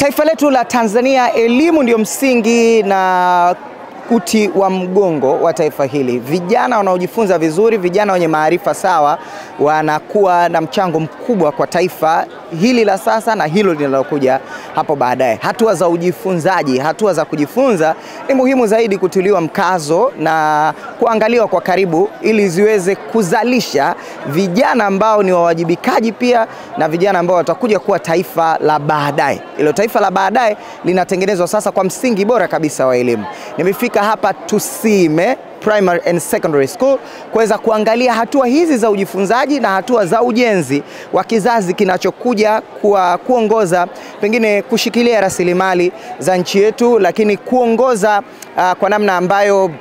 Taifa letu la Tanzania, elimu ndio msingi na uti wa mgongo wa taifa hili. Vijana wanaojifunza vizuri, vijana wenye maarifa sawa, wanakuwa na mchango mkubwa kwa taifa hili la sasa na hilo linalokuja hapo baadaye. Hatua za ujifunzaji, hatua za kujifunza ni muhimu zaidi kutiliwa mkazo na kuangaliwa kwa karibu ili ziweze kuzalisha vijana ambao ni wawajibikaji pia na vijana ambao watakuja kuwa taifa la baadaye. Ilo taifa la baadaye linatengenezwa sasa kwa msingi bora kabisa wa elimu. Nimefika hapa Tusiime Primary and Secondary School kuweza kuangalia hatua hizi za ujifunzaji na hatua za ujenzi wa kizazi kinachokuja kuongoza, pengine kushikilia rasilimali za nchi yetu, lakini kuongoza kwa namna ambayo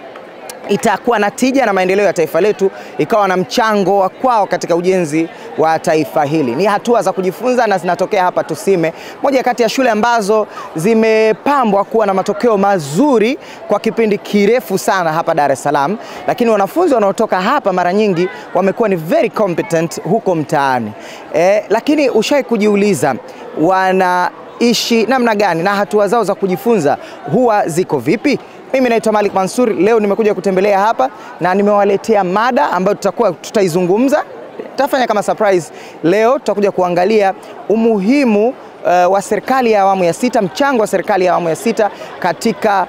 itakuwa na tija na maendeleo ya taifa letu, ikawa na mchango kwao katika ujenzi wa taifa hili. Ni hatua za kujifunza na zinatokea hapa Tusiime, moja kati ya shule ambazo zimepambwa kuwa na matokeo mazuri kwa kipindi kirefu sana hapa Dar es Salaam, lakini wanafunzi wanaotoka hapa mara nyingi wamekuwa ni very competent huko mtaani. Lakini ushawahi kujiuliza wanaishi namna gani na hatua zao za kujifunza huwa ziko vipi? Mimi naitwa Malik Mansur, leo nimekuja kutembelea hapa na nimewaletea mada ambayo tutaizungumza. Tutafanya kama surprise. Leo tutakuja kuangalia umuhimu wa serikali ya awamu ya sita, mchango wa serikali ya awamu ya sita katika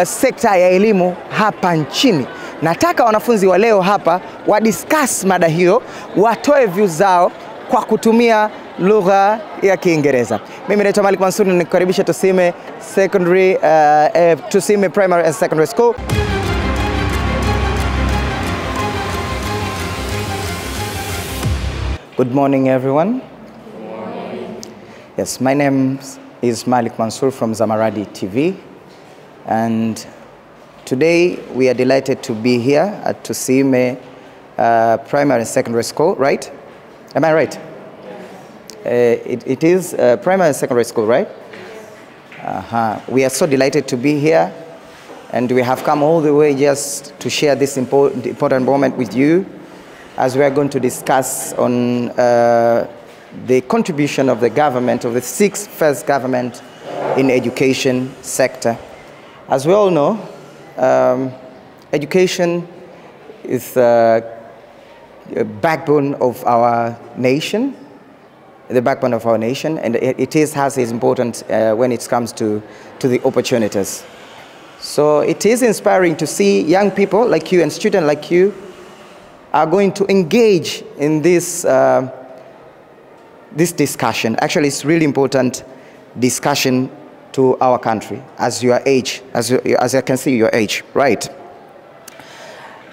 sekta ya elimu hapa nchini. Nataka wanafunzi wa leo hapa discuss mada hiyo, watoe views zao kwa kutumia lugha ya Kiingereza. Mimi naitwa Malik Mansur na nikukaribisha Tusiime Tusiime Primary and Secondary School. Good morning, everyone. Good morning. Yes, my name is Malik Mansur from ZamaradiTV, and today we are delighted to be here at Tusiime Primary and Secondary School, right? Am I right? It is primary and secondary school, right? We are so delighted to be here, and we have come all the way just to share this important moment with you, as we are going to discuss on the contribution of the government, of the sixth first government in education sector. As we all know, education is a backbone of our nation. The backbone of our nation, and it has its importance when it comes to the opportunities. So it is inspiring to see young people like you and students like you are going to engage in this this discussion. Actually, it's really important discussion to our country as your age, as I can see your age, right?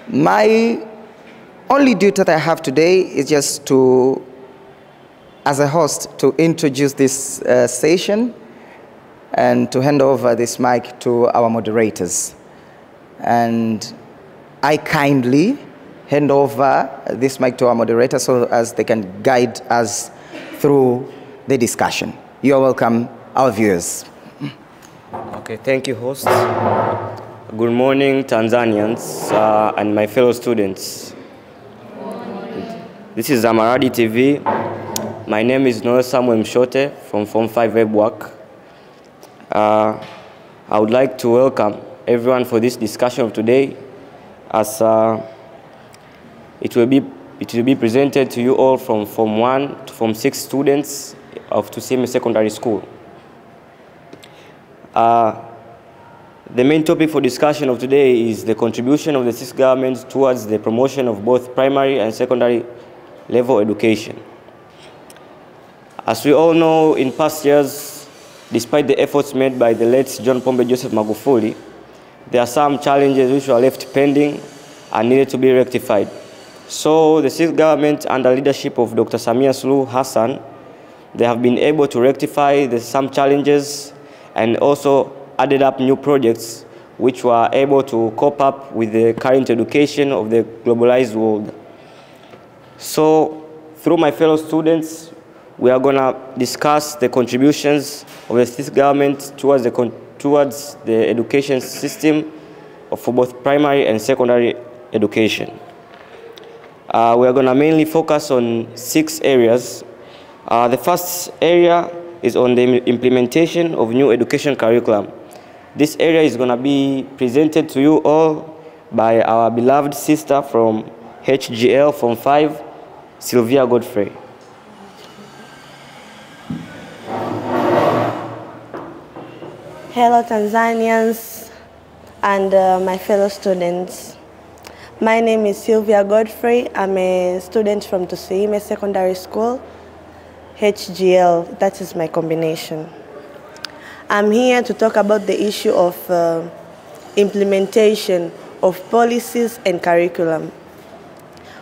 My only duty that I have today is just to, as a host, to introduce this session and to hand over this mic to our moderators. And I kindly hand over this mic to our moderators so as they can guide us through the discussion. You are welcome, our viewers. Okay, thank you, host. Good morning, Tanzanians and my fellow students. This is ZamaradiTV. My name is Noel Samuel Mshote from Form 5 Web Work. I would like to welcome everyone for this discussion of today, as it will be presented to you all from Form 1 to Form 6 students of Tusiime Secondary School. The main topic for discussion of today is the contribution of the sixth government towards the promotion of both primary and secondary level education. As we all know, in past years, despite the efforts made by the late John Pombe Joseph Magufuli, there are some challenges which were left pending and needed to be rectified. So the sixth government, under leadership of Dr. Samia Suluhu Hassan, they have been able to rectify some challenges and also added up new projects which were able to cope up with the current education of the globalized world. So through my fellow students, we are going to discuss the contributions of the sixth government towards the education system for both primary and secondary education. We are going to mainly focus on 6 areas. The first area is on the implementation of new education curriculum. This area is going to be presented to you all by our beloved sister from HGL Form 5, Sylvia Godfrey. Hello Tanzanians and my fellow students. My name is Sylvia Godfrey. I'm a student from Tusiime Secondary School, HGL, that is my combination. I'm here to talk about the issue of implementation of policies and curriculum.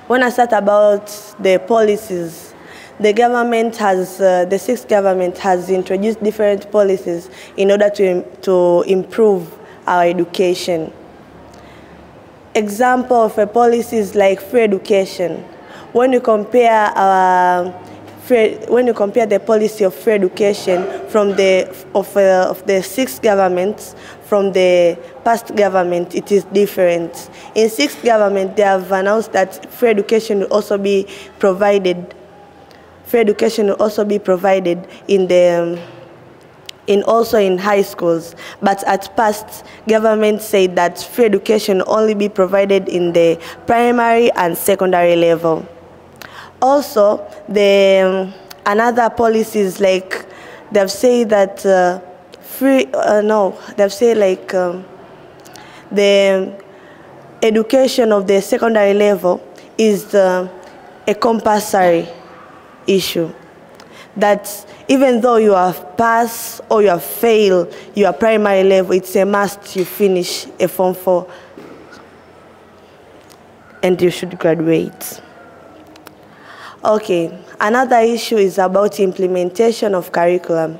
When I start about the policies, the government has, the 6th government has introduced different policies in order to improve our education. Example of a policy is like free education. When you compare the policy of free education from the 6th government from the past government, it is different. In 6th government, they have announced that free education will also be provided. Free education will also be provided also in high schools. But at past, government said that free education will only be provided in the primary and secondary level. Also, another policies like they've said that the education of the secondary level is a compulsory issue. That even though you have passed or you have failed your primary level, it's a must you finish a Form 4 and you should graduate. Okay, another issue is about implementation of curriculum.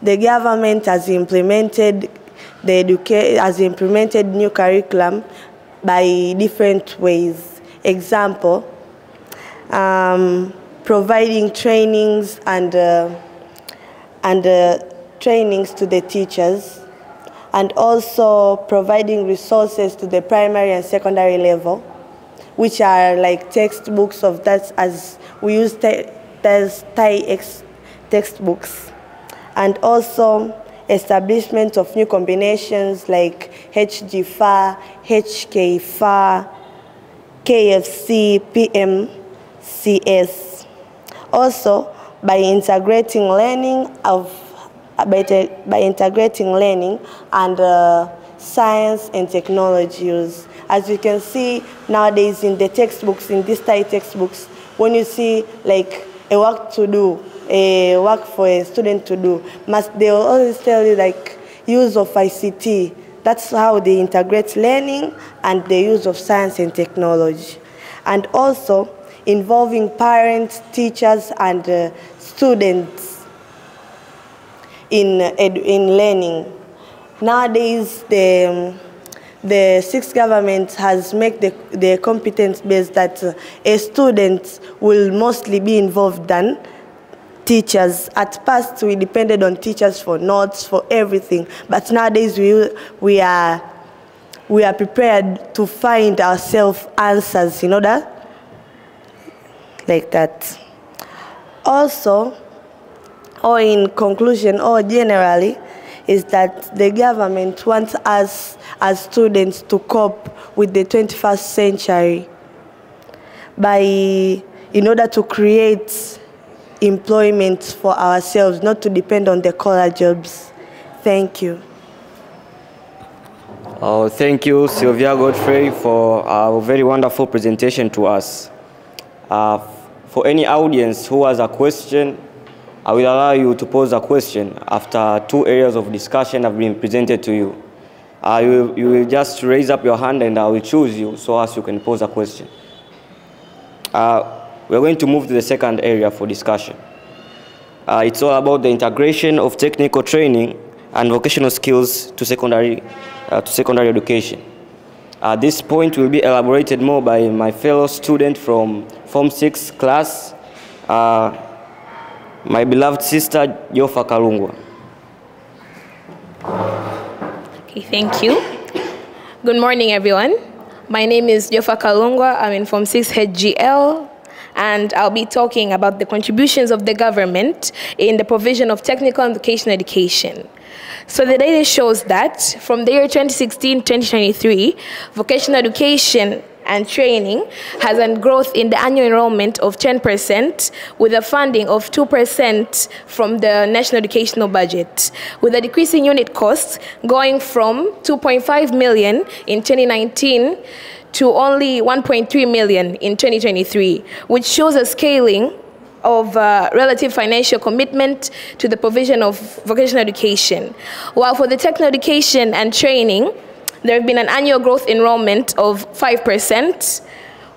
The government has implemented new curriculum by different ways. Example, providing trainings and trainings to the teachers, and also providing resources to the primary and secondary level, which are like textbooks of that, as we use textbooks, and also establishment of new combinations like HGFA, HKFA, KFC, PMCS. Also, by integrating learning and science and technology use. As you can see nowadays in the textbooks, in these Thai textbooks, when you see like a work to do, a work for a student to do, they will always tell you like use of ICT. That's how they integrate learning and the use of science and technology. And also involving parents, teachers, and students in learning. Nowadays, the 6th government has made the competence base that a student will mostly be involved than teachers. At past, we depended on teachers for notes, for everything. But nowadays, we are prepared to find ourselves answers in order like that. Also, or in conclusion, or generally, is that the government wants us as students to cope with the 21st century in order to create employment for ourselves, not to depend on the collar jobs. Thank you. Oh, thank you, Sylvia Godfrey, for a very wonderful presentation to us. For any audience who has a question, I will allow you to pose a question after 2 areas of discussion have been presented to you. You will just raise up your hand and I will choose you so as you can pose a question. We're going to move to the second area for discussion. It's all about the integration of technical training and vocational skills to secondary education. This point will be elaborated more by my fellow student from Form 6 class, my beloved sister, Jofa Kalungwa. Okay, thank you. Good morning, everyone. My name is Jofa Kalungwa. I'm in Form 6 HGL, and I'll be talking about the contributions of the government in the provision of technical and vocational education. So the data shows that from the year 2016-2023, vocational education and training has a growth in the annual enrollment of 10% with a funding of 2% from the national educational budget, with a decrease in unit costs going from 2.5 million in 2019 to only 1.3 million in 2023, which shows a scaling of relative financial commitment to the provision of vocational education. While for the technical education and training, there have been an annual growth enrollment of 5%,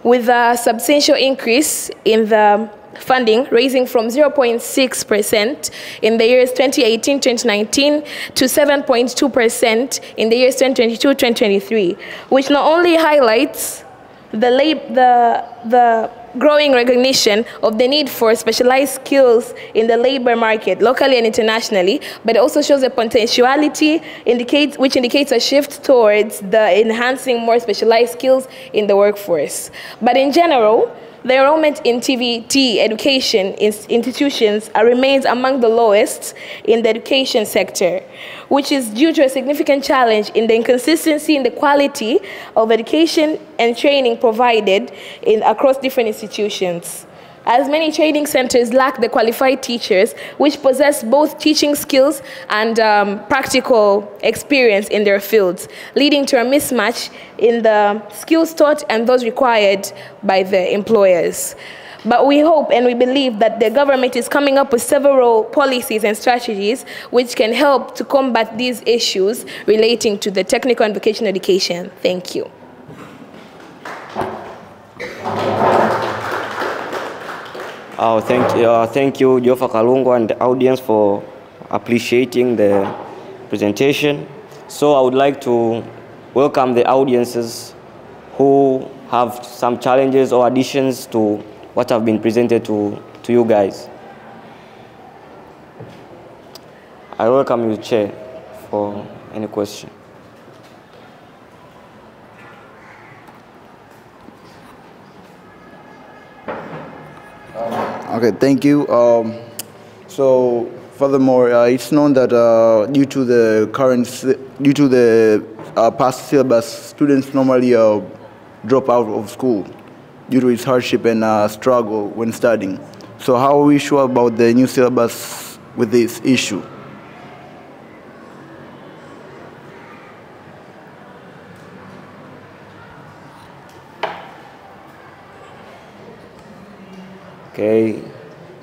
with a substantial increase in the funding, raising from 0.6% in the years 2018-2019 to 7.2% in the years 2022-2023, which not only highlights the growing recognition of the need for specialized skills in the labor market, locally and internationally, but it also shows a potentiality which indicates a shift towards the enhancing more specialized skills in the workforce. But in general, the enrollment in TVT education institutions remains among the lowest in the education sector, which is due to a significant challenge in the inconsistency in the quality of education and training provided across different institutions, as many training centers lack the qualified teachers which possess both teaching skills and practical experience in their fields, leading to a mismatch in the skills taught and those required by the employers. But we hope and we believe that the government is coming up with several policies and strategies which can help to combat these issues relating to the technical and vocational education. Thank you. Oh, thank you, Jofa Kalungu and the audience for appreciating the presentation. So I would like to welcome the audiences who have some challenges or additions to what have been presented to you guys. I welcome you, Chair, for any question. Okay, thank you. So furthermore, it's known that due to the past syllabus, students normally drop out of school due to its hardship and struggle when studying. So how are we sure about the new syllabus with this issue? Okay,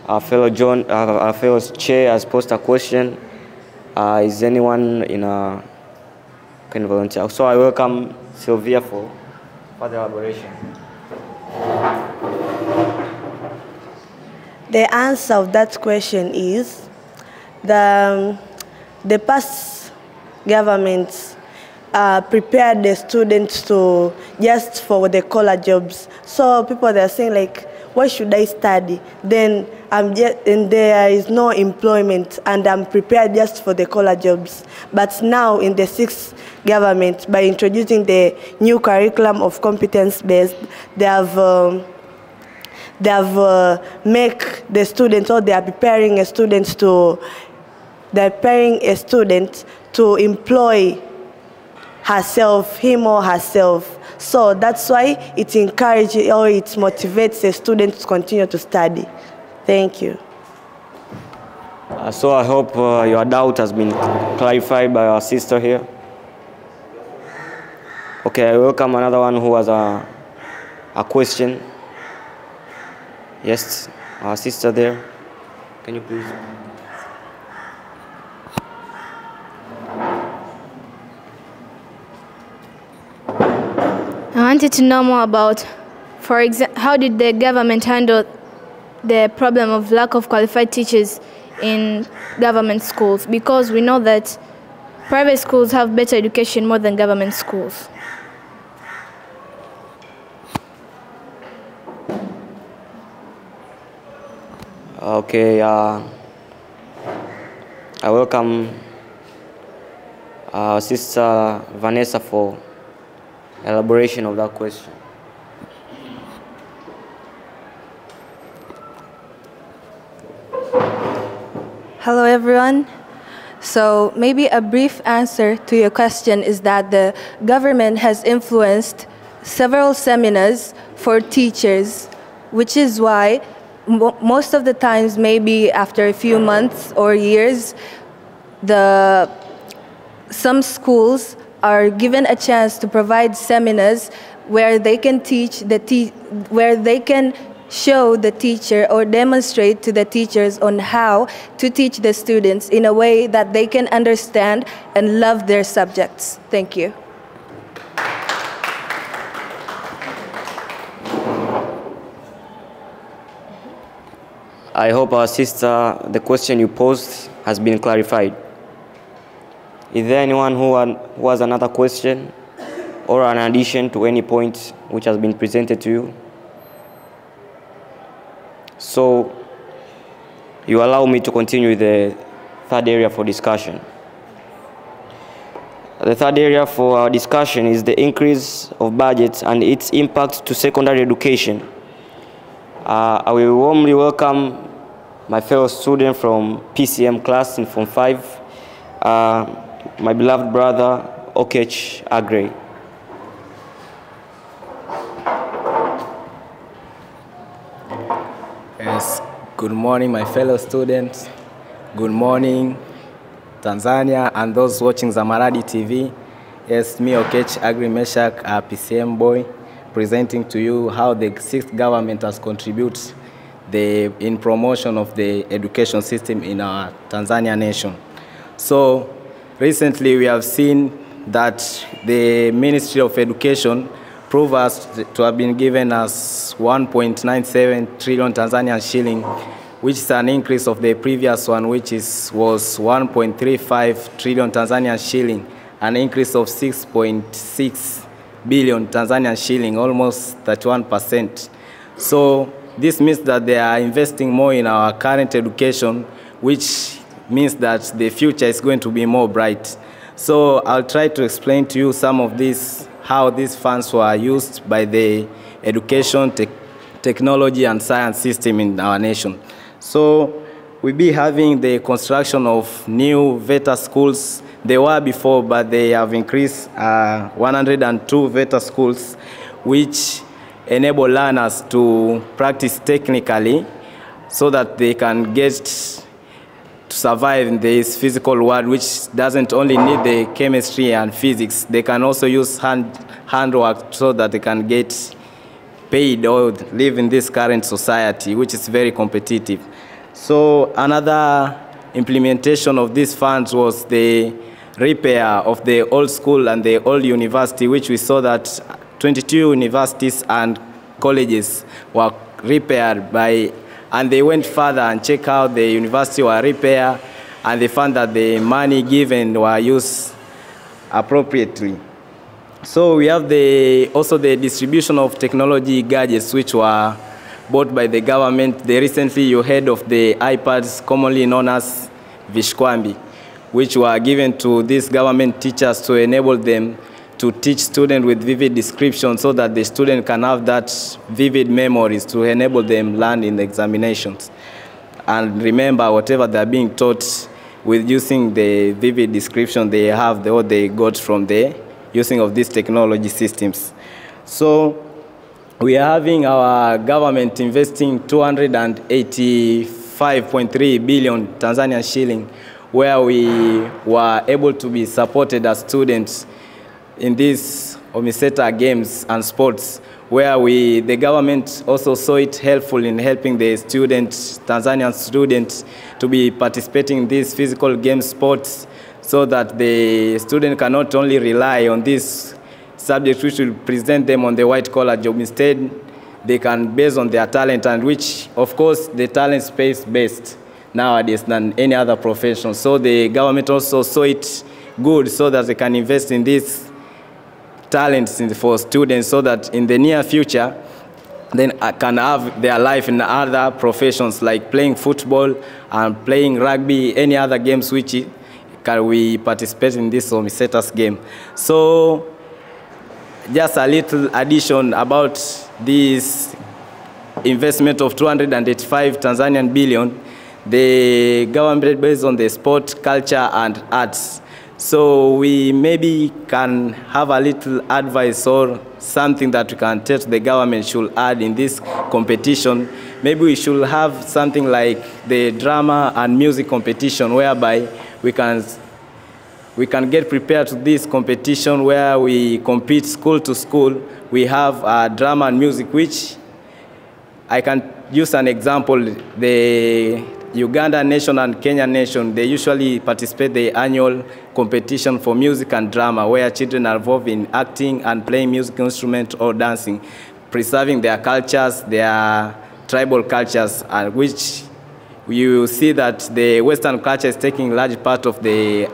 our fellow chair has posed a question. Is anyone can volunteer? So I welcome Sylvia for further elaboration. The answer of that question is the past governments prepared the students to just for the collar jobs. So people they are saying like, why should I study? Then and there is no employment and I'm prepared just for the collar jobs. But now in the sixth government, by introducing the new curriculum of competence-based, they have make the students, or they are preparing a student to employ him or herself. So that's why it encourages or it motivates the students to continue to study. Thank you. So I hope your doubt has been clarified by our sister here. Okay, I welcome another one who has a question. Yes, our sister there. Can you please? I wanted to know more about, for example, how did the government handle the problem of lack of qualified teachers in government schools? Because we know that private schools have better education more than government schools. Okay, I welcome Sister Vanessa for elaboration of that question. Hello, everyone. So maybe a brief answer to your question is that the government has influenced several seminars for teachers, which is why most of the times, maybe after a few months or years, some schools are given a chance to provide seminars where they can where they can show the teacher or demonstrate to the teachers on how to teach the students in a way that they can understand and love their subjects. Thank you. I hope our sister, the question you posed has been clarified. Is there anyone who has another question or an addition to any point which has been presented to you? So, you allow me to continue with the third area for discussion. The third area for our discussion is the increase of budgets and its impact to secondary education. I will warmly welcome my fellow student from PCM class in Form 5, my beloved brother, Okech Agre. Yes, good morning, my fellow students. Good morning, Tanzania, and those watching ZamaradiTV. Yes, me, Okech Agri Meshak, a PCM boy, presenting to you how the 6th government has contributed in promotion of the education system in our Tanzania nation. So, recently we have seen that the Ministry of Education proved us to have been given us 1.97 trillion Tanzanian shilling, which is an increase of the previous one, which was 1.35 trillion Tanzanian shilling, an increase of 6.6 billion Tanzanian shilling, almost 31%. So this means that they are investing more in our current education, which means that the future is going to be more bright. So I'll try to explain to you some of this, how these funds were used by the education, technology, and science system in our nation. So we'll be having the construction of new VETA schools. They were before, but they have increased 102 VETA schools, which enable learners to practice technically so that they can get to survive in this physical world, which doesn't only need the chemistry and physics. They can also use handwork so that they can get paid or live in this current society, which is very competitive. So another implementation of these funds was the repair of the old school and the old university, which we saw that 22 universities and colleges were repaired and they went further and checked out the university were repaired, and they found that the money given were used appropriately. So we have also the distribution of technology gadgets, which were bought by the government. Recently you heard of the iPads, commonly known as Vishkwambi, which were given to these government teachers to enable them to teach students with vivid description so that the student can have that vivid memories to enable them learn in the examinations and remember whatever they're being taught with using the vivid description they have, what they got from the using of these technology systems. So we are having our government investing 285.3 billion Tanzanian shilling, where we were able to be supported as students in these Omiseta games and sports, where the government also saw it helpful in helping the students, Tanzanian students, to be participating in these physical game sports so that the student can not only rely on this subject which will present them on the white-collar job. Instead, they can base on their talent, and which, of course, the talent pays best nowadays than any other profession. So the government also saw it good so that they can invest in these talents for students so that in the near future, then can have their life in other professions like playing football and playing rugby, any other games which can we participate in this Omisetas game. So just a little addition about this investment of 285 Tanzanian billion. the government based on the sport, culture, and arts. So we maybe can have a little advice or something that we can tell the government should add in this competition. Maybe we should have something like the drama and music competition, whereby we can get prepared to this competition where we compete school to school. We have drama and music, which I can use an example. The Uganda nation and Kenya nation, they usually participate in the annual competition for music and drama, where children are involved in acting and playing music instruments or dancing, preserving their cultures, their tribal cultures, which you see that the Western culture is taking a large part of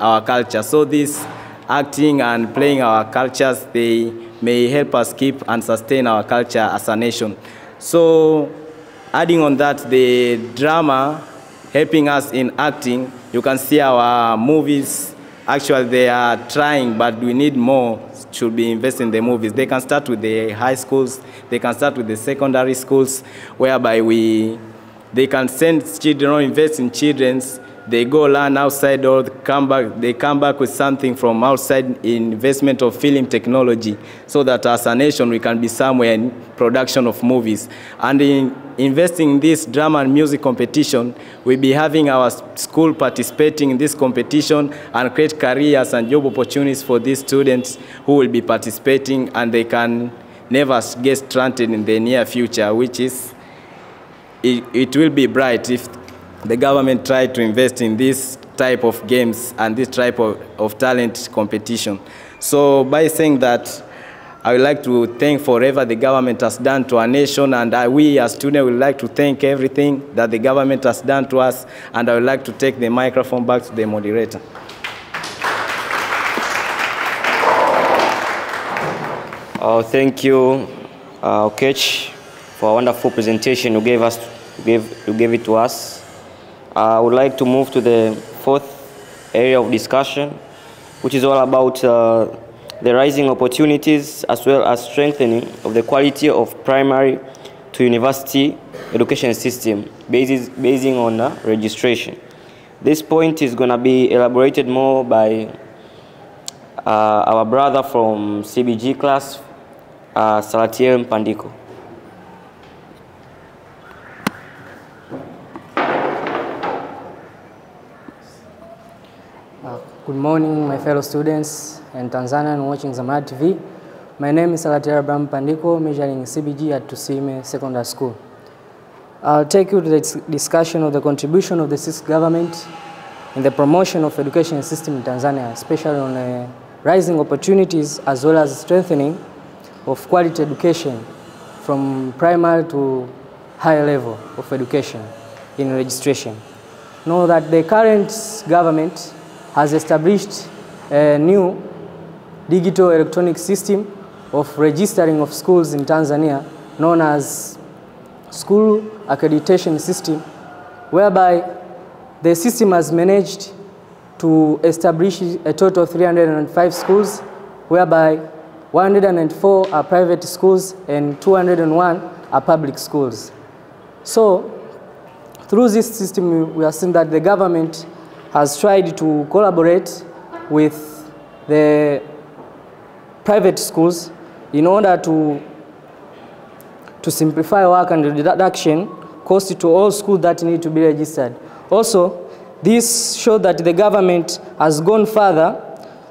our culture. So this acting and playing our cultures, they may help us keep and sustain our culture as a nation. So adding on that, the drama helping us in acting, you can see our movies, actually they are trying, but we need more, should be invested in the movies. They can start with the high schools, they can start with the secondary schools, whereby they can send children or invest in children's, they go learn outside or they come back with something from outside in investment of film technology, so that as a nation we can be somewhere in production of movies. And in investing in this drama and music competition, we'll be having our school participating in this competition and create careers and job opportunities for these students who will be participating, and they can never get stranded in the near future, which is, it will be bright if the government tried to invest in this type of games and this type of talent competition. So by saying that, I would like to thank forever the government has done to our nation, and we as students would like to thank everything that the government has done to us, and I would like to take the microphone back to the moderator. Thank you, Okech, for a wonderful presentation you gave it to us. I would like to move to the fourth area of discussion, which is all about the rising opportunities as well as strengthening of the quality of primary to university education system basing on registration. This point is going to be elaborated more by our brother from CBG class, Salatiel Mpandiko. Good morning, my fellow students and Tanzanian watching ZamaradiTV. My name is Salatiel Mpandiko, majoring in CBG at Tusiime Secondary School. I'll take you to the discussion of the contribution of the sixth government in the promotion of education system in Tanzania, especially on rising opportunities as well as strengthening of quality education from primary to higher level of education in registration. Know that the current government has established a new digital electronic system of registering of schools in Tanzania, known as School Accreditation System, whereby the system has managed to establish a total of 305 schools, whereby 104 are private schools and 201 are public schools. So, through this system, we have seen that the government has tried to collaborate with the private schools in order to simplify work and reduction cost to all schools that need to be registered. Also, this shows that the government has gone further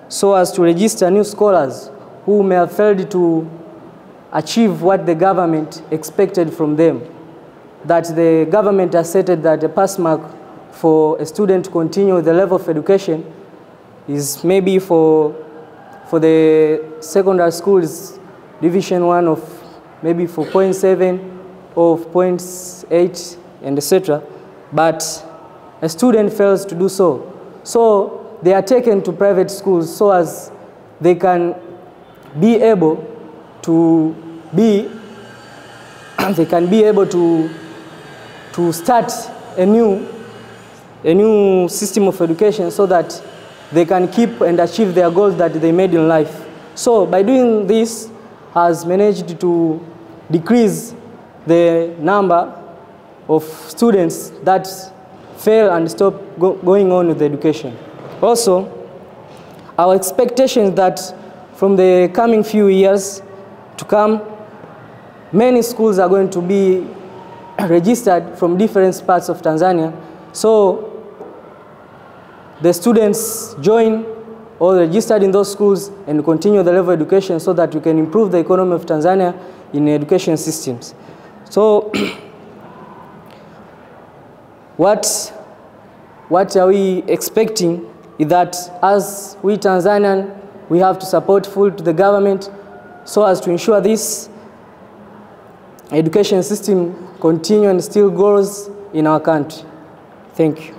so as to register new scholars who may have failed to achieve what the government expected from them. That the government has stated that the pass mark for a student to continue the level of education is maybe for the secondary schools, division 1 of maybe for 0.7 or 0.8 and etc. But a student fails to do so. So they are taken to private schools so as they can be able to start a new system of education so that they can keep and achieve their goals that they made in life. So by doing this, has managed to decrease the number of students that fail and stop going on with the education. Also, our expectation is that from the coming few years to come, many schools are going to be registered from different parts of Tanzania. So the students join or registered in those schools and continue the level of education so that we can improve the economy of Tanzania in education systems. So what are we expecting is that as we Tanzanian, we have to support full to the government so as to ensure this education system continue and still grows in our country. Thank you.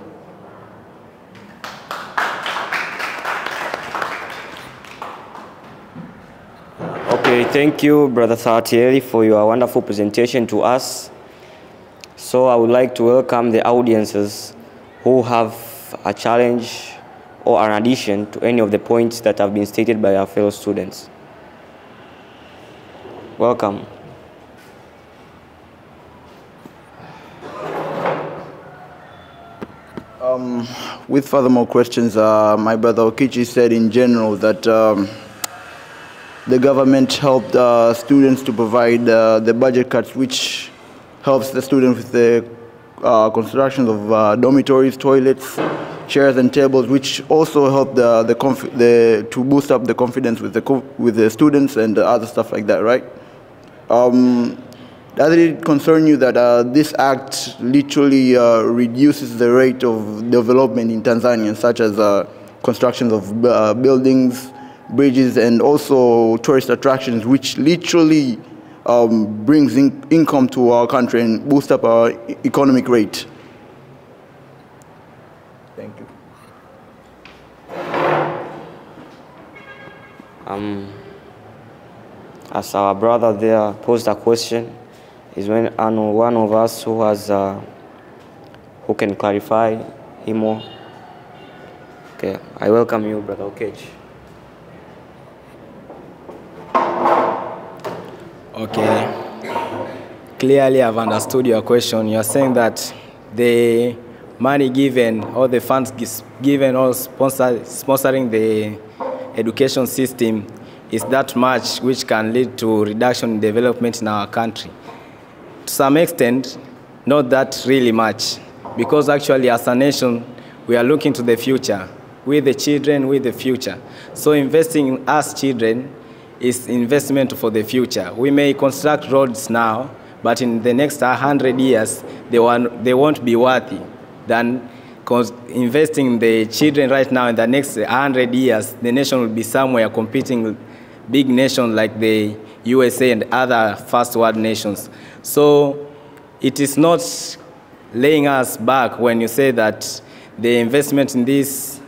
Okay, thank you, Brother Thatieri, for your wonderful presentation to us. So I would like to welcome the audiences who have a challenge or an addition to any of the points that have been stated by our fellow students. Welcome. With furthermore questions, my brother Okichi said in general that the government helped students to provide the budget cuts, which helps the students with the construction of dormitories, toilets, chairs and tables, which also help to boost up the confidence with the students and other stuff like that, right? Does it concern you that this act literally reduces the rate of development in Tanzania, such as construction of buildings, bridges, and also tourist attractions, which literally brings income to our country and boosts up our economic rate? Thank you. As our brother there posed a question, is when one of us who has who can clarify him more. Okay, I welcome you, Brother Okech. Okay. Clearly, I've understood your question. You're saying that the money given or the funds given or sponsoring the education system is that much which can lead to reduction in development in our country. To some extent, not that really much, because actually as a nation, we are looking to the future, with the children, with the future. So investing in us children is investment for the future. We may construct roads now, but in the next 100 years, they won't be worthy than investing in the children right now. In the next 100 years, the nation will be somewhere competing with big nations like the USA and other first world nations. So it is not laying us back when you say that the investment in this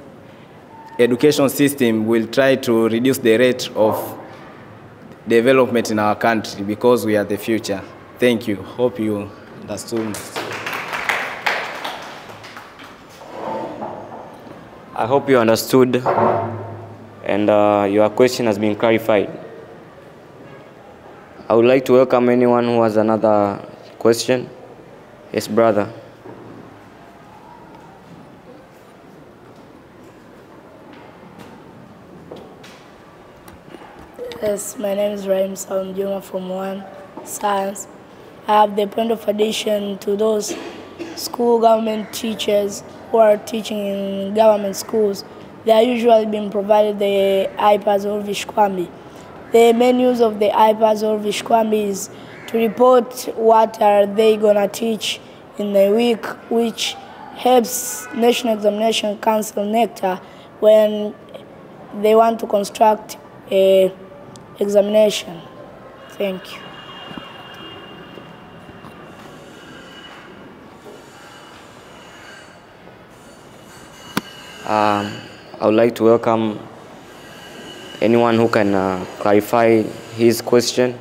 education system will try to reduce the rate of development in our country, because we are the future. Thank you. Hope you understood. I hope you understood and your question has been clarified. I would like to welcome anyone who has another question. Yes, brother. Yes, my name is Rahim Saunjuma from 1 Science. I have the point of addition to those school government teachers who are teaching in government schools. They are usually being provided the iPads or Vishkwambi. The main use of the iPads or Vishkwambi is to report what are they gonna teach in the week, which helps National Examination Council NECTA when they want to construct a examination. Thank you. I would like to welcome anyone who can clarify his question.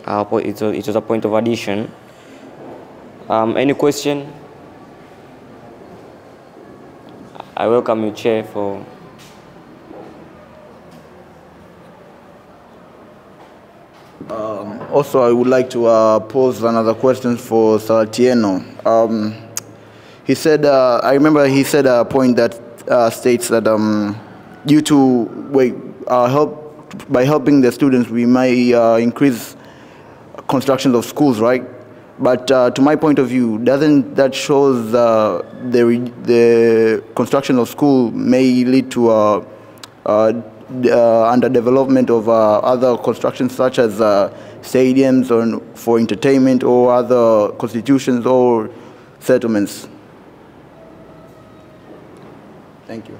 It was a point of addition. Any question? I welcome you, Chair, for... Also, I would like to pose another question for Salatieno. He said, I remember he said a point that states that due to by helping the students, we may increase construction of schools, right? But to my point of view, doesn't that shows the construction of school may lead to underdevelopment of other constructions such as stadiums or for entertainment or other constitutions or settlements? Thank you.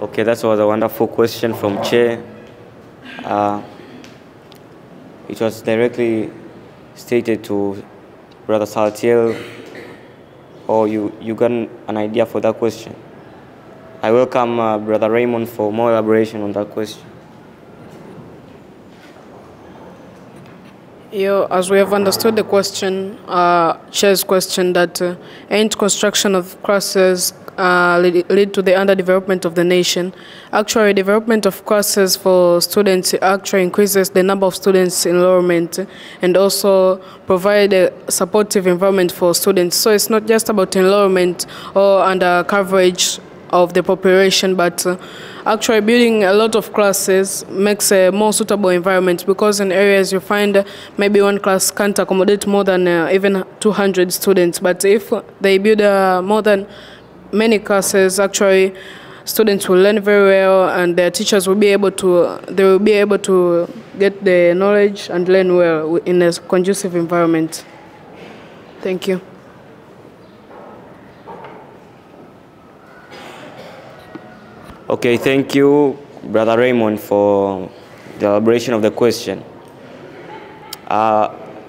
Okay, that was a wonderful question from Chair. It was directly stated to Brother Salatiel, or you got an idea for that question? I welcome Brother Raymond for more elaboration on that question. As we have understood the question, Chair's question, that ain't construction of classes lead to the underdevelopment of the nation. Actually, development of classes for students actually increases the number of students enrollment and also provide a supportive environment for students. So it's not just about enrollment or under coverage of the population, but actually building a lot of classes makes a more suitable environment, because in areas you find maybe one class can't accommodate more than even 200 students. But if they build more than many classes, actually students will learn very well, and their teachers will be able to get the knowledge and learn well in a conducive environment. Thank you. Okay, thank you, Brother Raymond, for the elaboration of the question.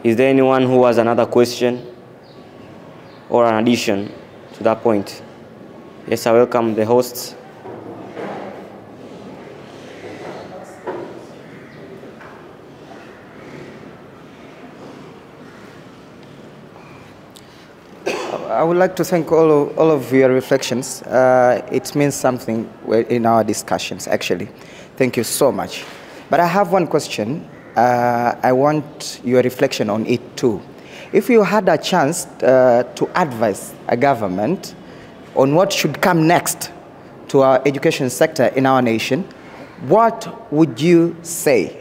Is there anyone who has another question or an addition to that point? Yes, I welcome the hosts. I would like to thank all of your reflections. It means something in our discussions, actually. Thank you so much. But I have one question. I want your reflection on it too. If you had a chance to advise a government on what should come next to our education sector in our nation, what would you say?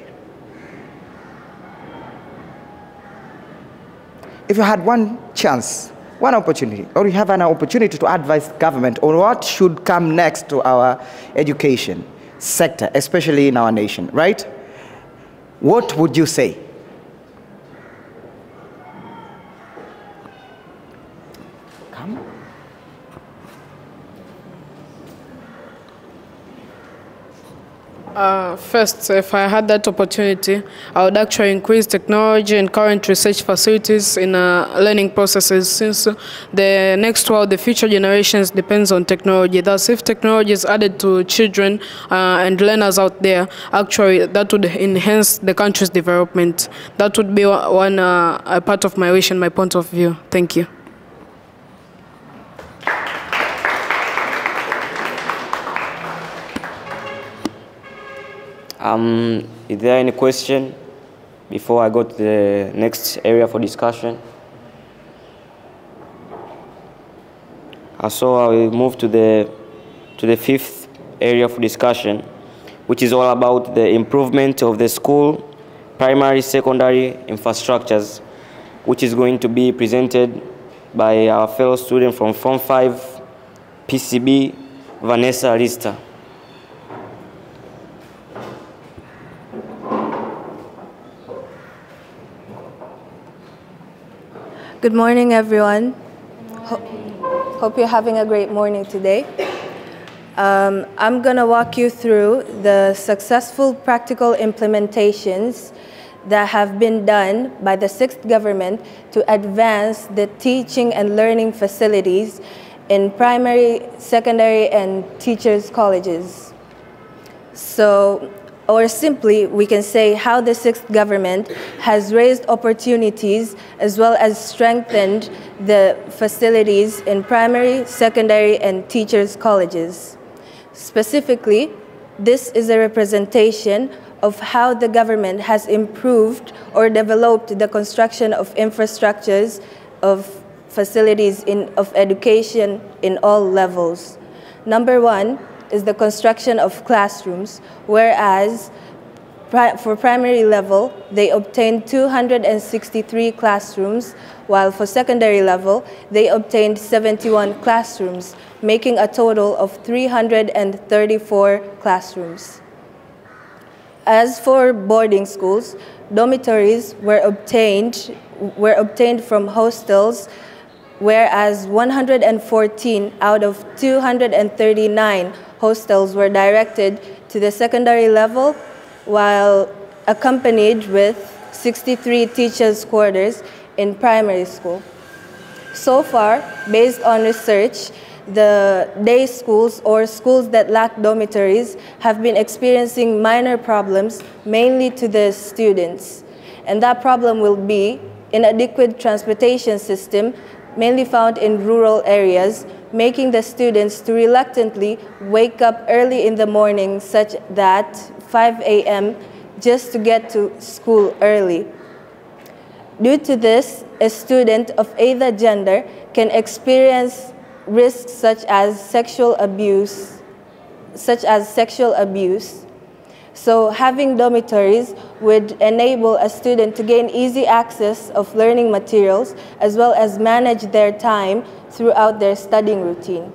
If you had one chance, one opportunity, or you have an opportunity to advise government on what should come next to our education sector, especially in our nation, right? What would you say? Come. First, if I had that opportunity, I would actually increase technology and current research facilities in learning processes, since the next world, the future generations depends on technology. Thus, if technology is added to children and learners out there, actually that would enhance the country's development. That would be one a part of my wish and my point of view. Thank you. Is there any question before I go to the next area for discussion? So I will move to the fifth area for discussion, which is all about the improvement of the school, primary, secondary infrastructures, which is going to be presented by our fellow student from Form 5 PCB, Vanessa Lista. Good morning, everyone. Hope you're having a great morning today. I'm going to walk you through the successful practical implementations that have been done by the 6th government to advance the teaching and learning facilities in primary, secondary, and teachers' colleges. Or simply, we can say how the 6th government has raised opportunities as well as strengthened the facilities in primary, secondary, and teachers' colleges. Specifically, This is a representation of how the government has improved or developed the construction of infrastructures of facilities of education in all levels. Number one is the construction of classrooms, whereas for primary level, they obtained 263 classrooms, while for secondary level, they obtained 71 classrooms, making a total of 334 classrooms. As for boarding schools, dormitories were obtained from hostels, whereas 114 out of 239 hostels were directed to the secondary level, while accompanied with 63 teachers' quarters in primary school. So far, based on research, the day schools or schools that lack dormitories have been experiencing minor problems, mainly to the students. And that problem will be inadequate transportation system, mainly found in rural areas, making the students to reluctantly wake up early in the morning, such that 5 a.m. just to get to school early. Due to this, a student of either gender can experience risks such as sexual abuse. So having dormitories would enable a student to gain easy access of learning materials as well as manage their time throughout their studying routine.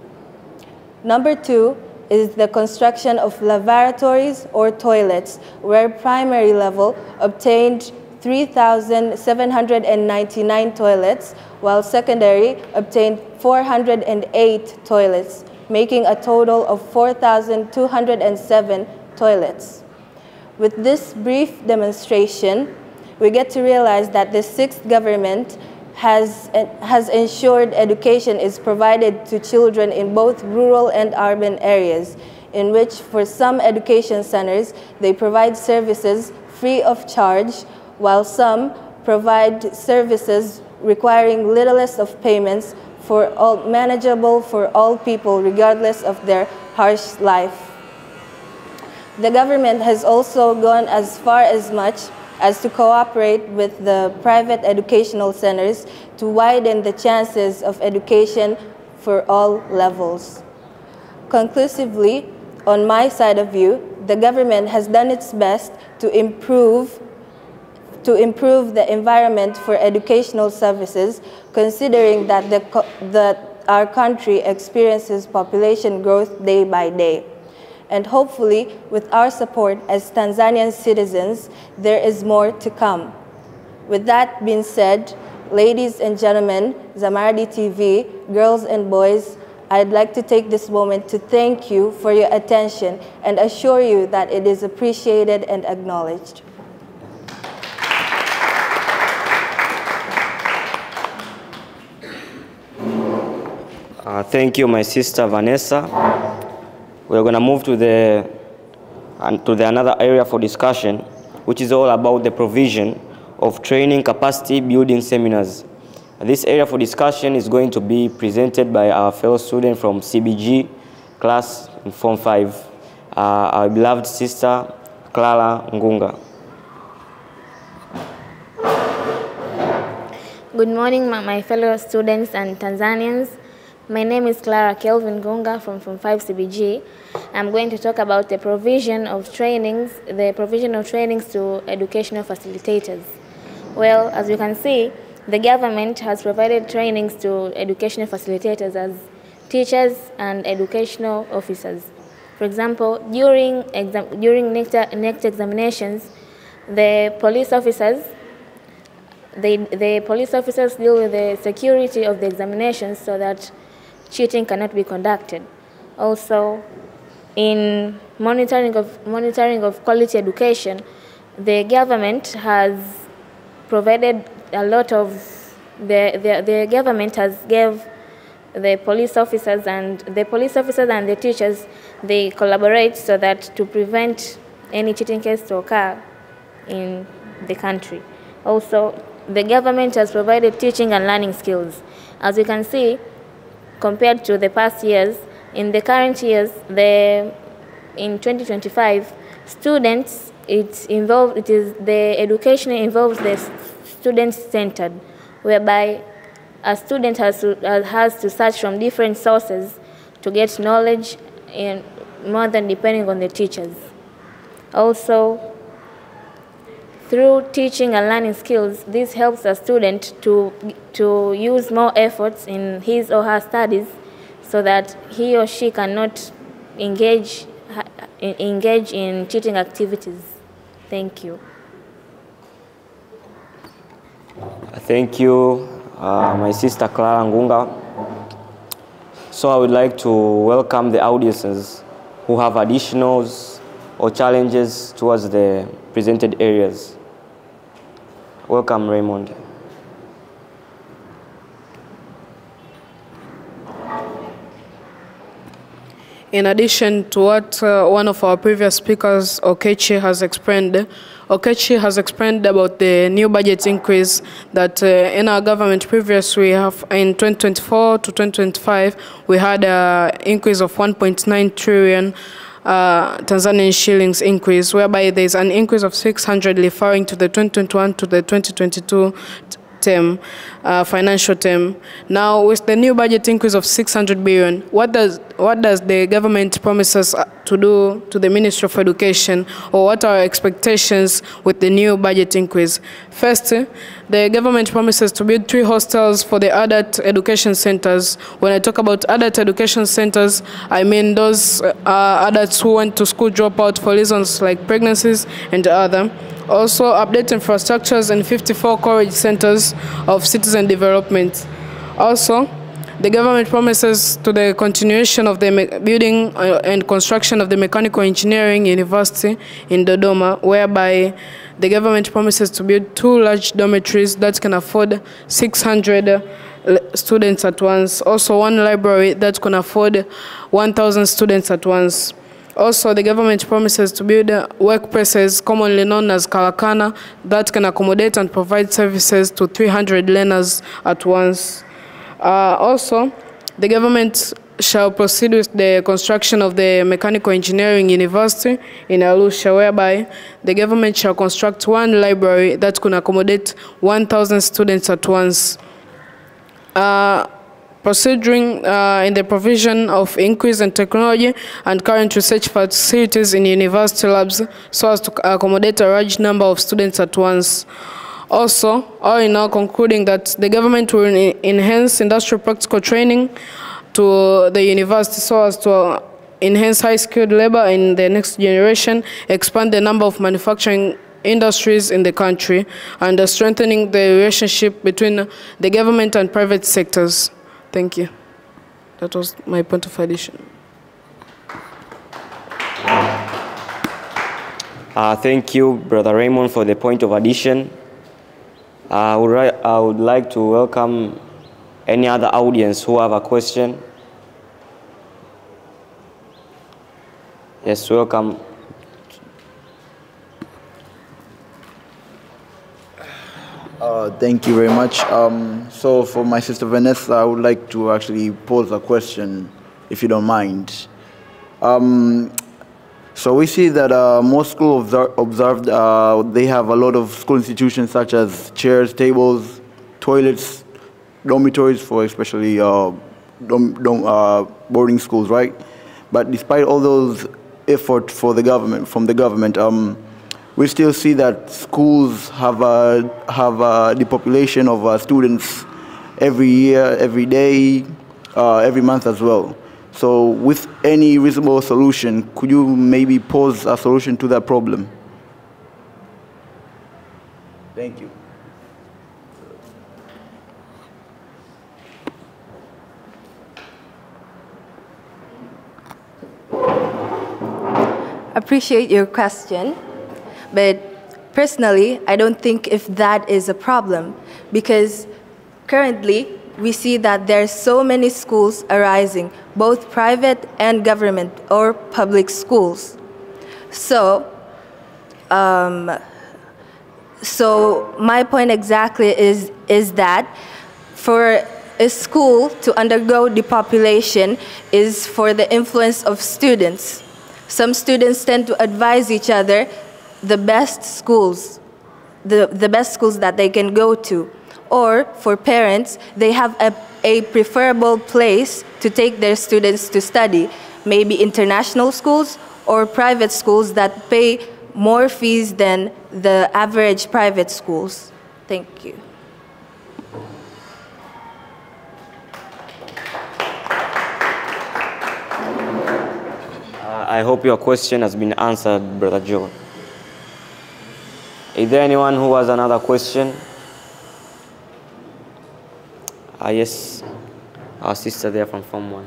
Number two is the construction of lavatories or toilets, where primary level obtained 3,799 toilets, while secondary obtained 408 toilets, making a total of 4,207 toilets. With this brief demonstration, we get to realize that the sixth government has ensured education is provided to children in both rural and urban areas, in which for some education centers, they provide services free of charge, while some provide services requiring littlest of payments for all, manageable for all people regardless of their harsh life. The government has also gone as far as much as to cooperate with the private educational centers to widen the chances of education for all levels. Conclusively, on my side of view, the government has done its best to improve the environment for educational services, considering that our country experiences population growth day by day. And hopefully, with our support as Tanzanian citizens, there is more to come. With that being said, ladies and gentlemen, ZamaradiTV, girls and boys, I'd like to take this moment to thank you for your attention and assure you that it is appreciated and acknowledged. Thank you, my sister Vanessa. We're going to move to the another area for discussion, which is all about the provision of training capacity building seminars. This area for discussion is going to be presented by our fellow student from CBG class in Form 5, our beloved sister Clara Ngunga. Good morning, my fellow students and Tanzanians. My name is Clara Kelvin Gunga from Form 5 CBG. I'm going to talk about the provision of trainings to educational facilitators. Well, as you can see, the government has provided trainings to educational facilitators as teachers and educational officers. For example, during next examinations, the police officers deal with the security of the examinations so that cheating cannot be conducted. Also, in monitoring of quality education, the government has provided a lot of the government has gave the police officers and the teachers, they collaborate so that to prevent any cheating case to occur in the country. Also, the government has provided teaching and learning skills. As you can see, compared to the past years, in the current years, the in 2025, students, the education involves the student-centered, whereby a student has to search from different sources to get knowledge, and more than depending on the teachers. Also, through teaching and learning skills, this helps a student to use more efforts in his or her studies so that he or she cannot engage in cheating activities. Thank you. Thank you, my sister Clara Ngunga. So I would like to welcome the audiences who have additionals or challenges towards the presented areas. Welcome, Raymond. In addition to what one of our previous speakers, Okechi, has explained, about the new budget increase that in our government previously, we have in 2024 to 2025, we had an increase of 1.9 trillion Tanzanian shillings increase, whereby there is an increase of 600 referring to the 2021 to the 2022 term, financial term. Now, with the new budget increase of 600 billion, what does the government promise us to do to the Ministry of Education, or what are our expectations with the new budget increase? First, the government promises to build 3 hostels for the adult education centers. When I talk about adult education centers, I mean those adults who went to school dropout for reasons like pregnancies and other. Also, update infrastructures in 54 college centers of citizen development. Also, the government promises to the continuation of the building and construction of the Mechanical Engineering University in Dodoma, whereby the government promises to build 2 large dormitories that can afford 600 students at once. Also, 1 library that can afford 1,000 students at once. Also, the government promises to build workplaces commonly known as Kalakana that can accommodate and provide services to 300 learners at once. Also, the government shall proceed with the construction of the Mechanical Engineering University in Arusha, whereby the government shall construct 1 library that can accommodate 1,000 students at once. Proceeding in the provision of increase in technology and current research facilities in university labs so as to accommodate a large number of students at once. Also, all in all, concluding that the government will enhance industrial practical training to the university so as to enhance high-skilled labor in the next generation, expand the number of manufacturing industries in the country, and strengthening the relationship between the government and private sectors. Thank you. That was my point of addition. Thank you, Brother Raymond, for the point of addition. I would like to welcome any other audience who have a question. Yes, welcome. Thank you very much. So for my sister Vanessa, I would like to actually pose a question, if you don't mind. So we see that most schools observed, they have a lot of school institutions such as chairs, tables, toilets, dormitories for especially boarding schools, right? But despite all those efforts from the government, we still see that schools have a depopulation of students every year, every day, every month as well. So with any reasonable solution, could you maybe pose a solution to that problem? Thank you. Appreciate your question, but personally, I don't think if that is a problem, because currently we see that there are so many schools arising, both private and government or public schools. So my point exactly is that for a school to undergo depopulation is for the influence of students. some students tend to advise each other the best schools, the best schools that they can go to. Or for parents, they have a preferable place to take their students to study, maybe international schools or private schools that pay more fees than the average private schools. Thank you. I hope your question has been answered, Brother Joe. Is there anyone who has another question? Yes, our sister there from Form 1.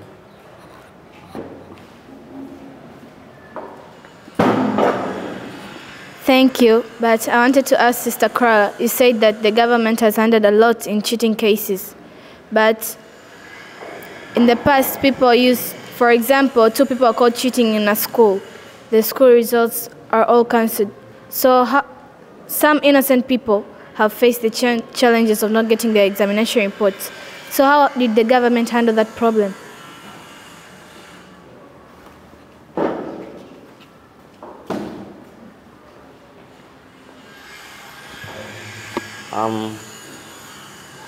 Thank you, but I wanted to ask Sister Krala, you said that the government has handled a lot in cheating cases, but in the past people used, for example, 2 people are caught cheating in a school. The school results are all cancelled. So some innocent people have faced the challenges of not getting their examination reports. So how did the government handle that problem?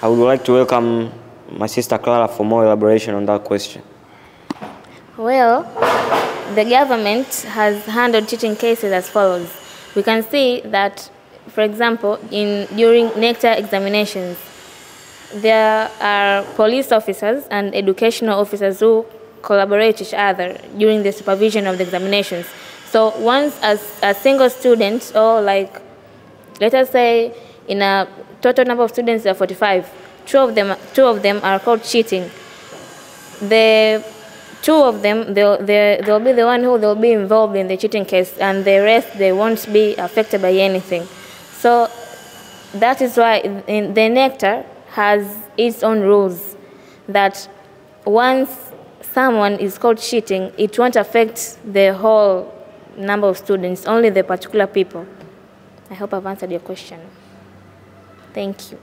I would like to welcome my sister Clara for more elaboration on that question. Well, the government has handled cheating cases as follows. We can see that, for example, during NECTA examinations, there are police officers and educational officers who collaborate with each other during the supervision of the examinations. So once a single student, or like, let us say in a total number of students there are 45, two of them are called cheating. The 2 of them, they'll be the one who will be involved in the cheating case, and the rest, they won't be affected by anything. So that is why the NECTA has its own rules that once someone is called cheating, it won't affect the whole number of students, only the particular people. I hope I've answered your question. Thank you.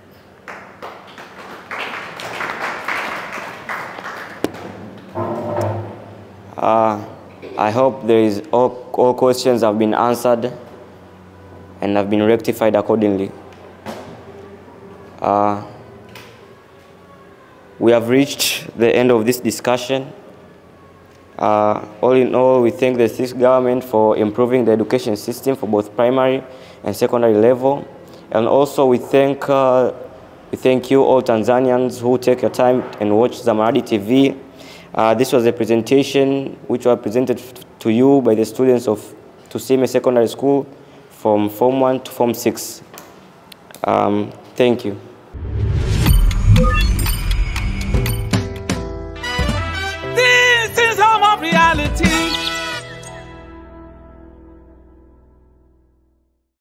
I hope all questions have been answered and have been rectified accordingly. We have reached the end of this discussion. All in all, we thank the sixth government for improving the education system for both primary and secondary level. And also we thank you all Tanzanians who take your time and watch ZamaradiTV. This was a presentation which was presented to you by the students of Tusiime Secondary School from Form 1 to Form 6. Thank you.